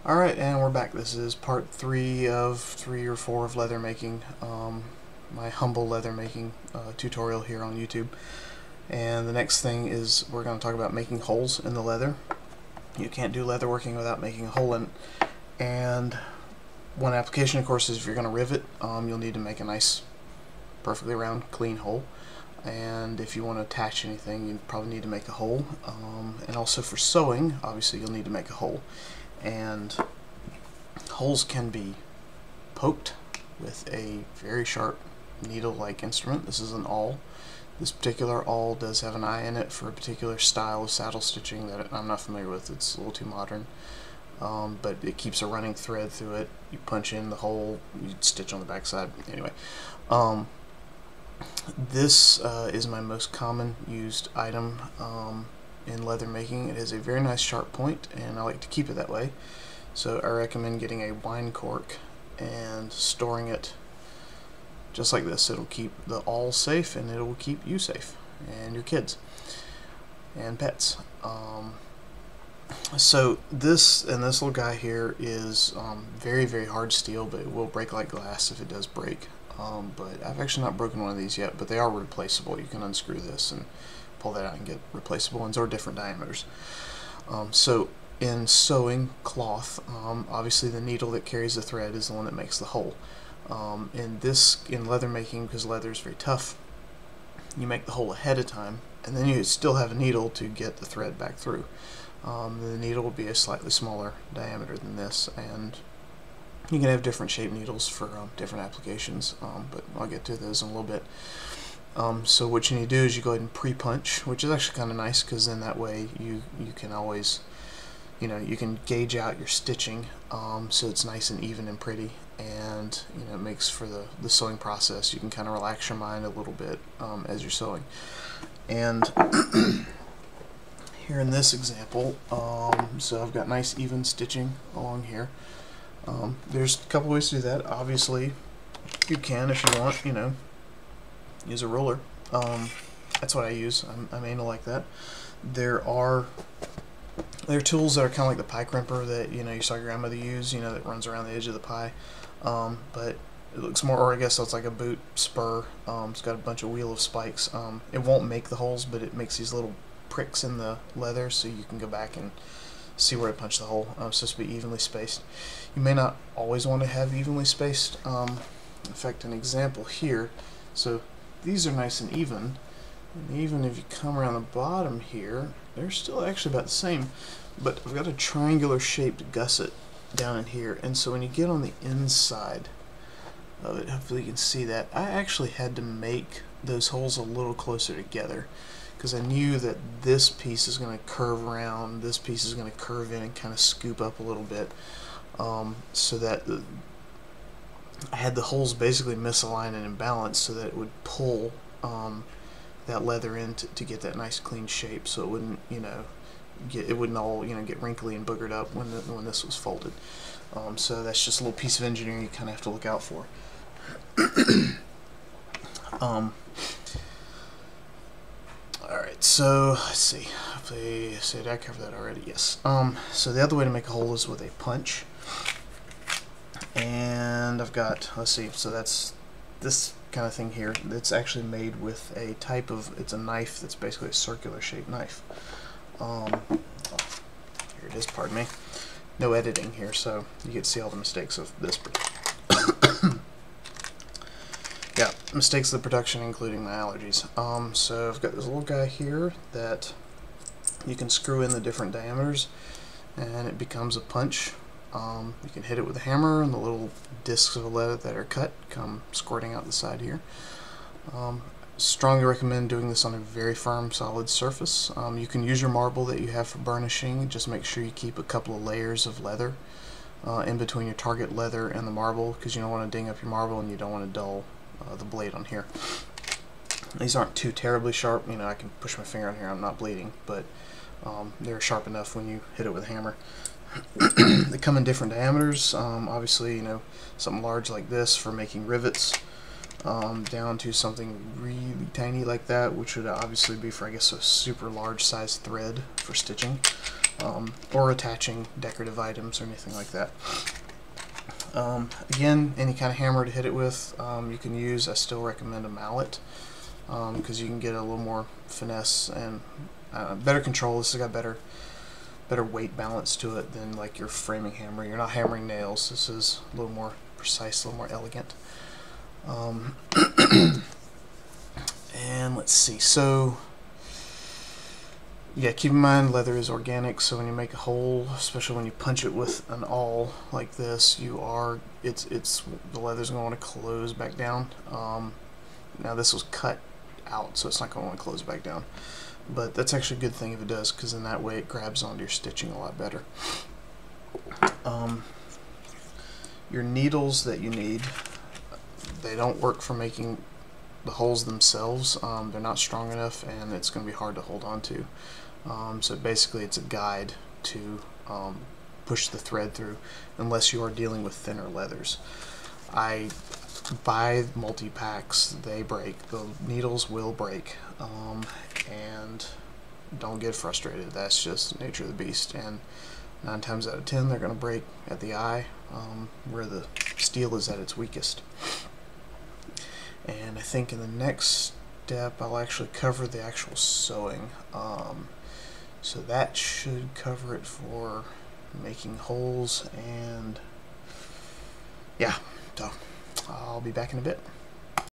Alright, and we're back. This is part 3 of 3 or 4 of leather making, my humble leather making tutorial here on YouTube. And the next thing is we're going to talk about making holes in the leather. You can't do leather working without making a hole in it. And one application, of course, is if you're going to rivet, you'll need to make a nice, perfectly round, clean hole. And if you want to attach anything, you probably need to make a hole. And also for sewing, obviously you'll need to make a hole. And holes can be poked with a very sharp needle-like instrument. This is an awl. This particular awl does have an eye in it for a particular style of saddle stitching that I'm not familiar with. It's a little too modern. But it keeps a running thread through it. You punch in the hole, you stitch on the backside. Anyway, this is my most common used item in leather making. It has a very nice sharp point, and I like to keep it that way. So I recommend getting a wine cork and storing it just like this. It'll keep the awl safe, and it'll keep you safe, and your kids, and pets. So this little guy here is very, very hard steel, but it will break like glass if it does break. But I've actually not broken one of these yet, but they are replaceable. You can unscrew this and pull that out and get replaceable ones or different diameters. So in sewing cloth, obviously the needle that carries the thread is the one that makes the hole. In leather making, because leather is very tough, you make the hole ahead of time, and then you still have a needle to get the thread back through. The needle will be a slightly smaller diameter than this, and you can have different shaped needles for different applications, but I'll get to those in a little bit. So what you need to do is you go ahead and pre-punch, which is actually kind of nice, because then that way you can always, you can gauge out your stitching, so it's nice and even and pretty, and it makes for the sewing process. You can kind of relax your mind a little bit as you're sewing. And here in this example, so I've got nice even stitching along here. There's a couple ways to do that. Obviously, you can, if you want, use a ruler. That's what I use. I'm anal like that. There are tools that are kind of like the pie crimper that you saw your grandmother use, that runs around the edge of the pie. But it looks more, or I guess it's like a boot spur. It's got a bunch of wheel of spikes. It won't make the holes, but it makes these little pricks in the leather, so you can go back and see where to punch the hole. It's supposed to be evenly spaced. You may not always want to have evenly spaced. In fact, an example here. So these are nice and even, and even if you come around the bottom here, they're still actually about the same. But I've got a triangular shaped gusset down in here, and so when you get on the inside of it, hopefully you can see that, I actually had to make those holes a little closer together, because I knew that this piece is going to curve around, this piece is going to curve in and kind of scoop up a little bit, so that I had the holes basically misaligned and imbalanced, so that it would pull that leather in to get that nice clean shape, so it wouldn't, it wouldn't all get wrinkly and boogered up when this was folded. So that's just a little piece of engineering you kind of have to look out for. Alright, so let's see. Did I cover that already? Yes. So the other way to make a hole is with a punch. And I've got, let's see, so that's this kind of thing here. It's actually made with a type of, it's a knife that's basically a circular shaped knife. Here it is, pardon me. No editing here, so you get to see all the mistakes of this. Yeah, mistakes of the production, including my allergies. So I've got this little guy here that you can screw in the different diameters, and it becomes a punch. You can hit it with a hammer, and the little discs of leather that are cut come squirting out the side here. Strongly recommend doing this on a very firm, solid surface. You can use your marble that you have for burnishing. Just make sure you keep a couple of layers of leather in between your target leather and the marble, because you don't want to ding up your marble and you don't want to dull the blade on here. These aren't too terribly sharp. I can push my finger on here, I'm not bleeding, but they're sharp enough when you hit it with a hammer. They come in different diameters. Obviously, something large like this for making rivets, down to something really tiny like that, which would obviously be for, I guess, a super large size thread for stitching. or attaching decorative items or anything like that. Again, any kind of hammer to hit it with, you can use. I still recommend a mallet because you can get a little more finesse and better control. This has got better weight balance to it than like your framing hammer. You're not hammering nails. This is a little more precise, a little more elegant. And let's see. So yeah, keep in mind leather is organic, so when you make a hole, especially when you punch it with an awl like this, the leather's going to want to close back down. Now this was cut out, so it's not going to want to close back down, but that's actually a good thing if it does, because in that way it grabs onto your stitching a lot better. Your needles that you need, they don't work for making the holes themselves. They're not strong enough, and it's going to be hard to hold on to. So basically it's a guide to push the thread through, unless you are dealing with thinner leathers. I buy multi-packs. They break. The needles will break, and don't get frustrated. That's just the nature of the beast, and 9 times out of 10 they're going to break at the eye, where the steel is at its weakest. And I think in the next step I'll actually cover the actual sewing. So that should cover it for making holes, and yeah, so I'll be back in a bit.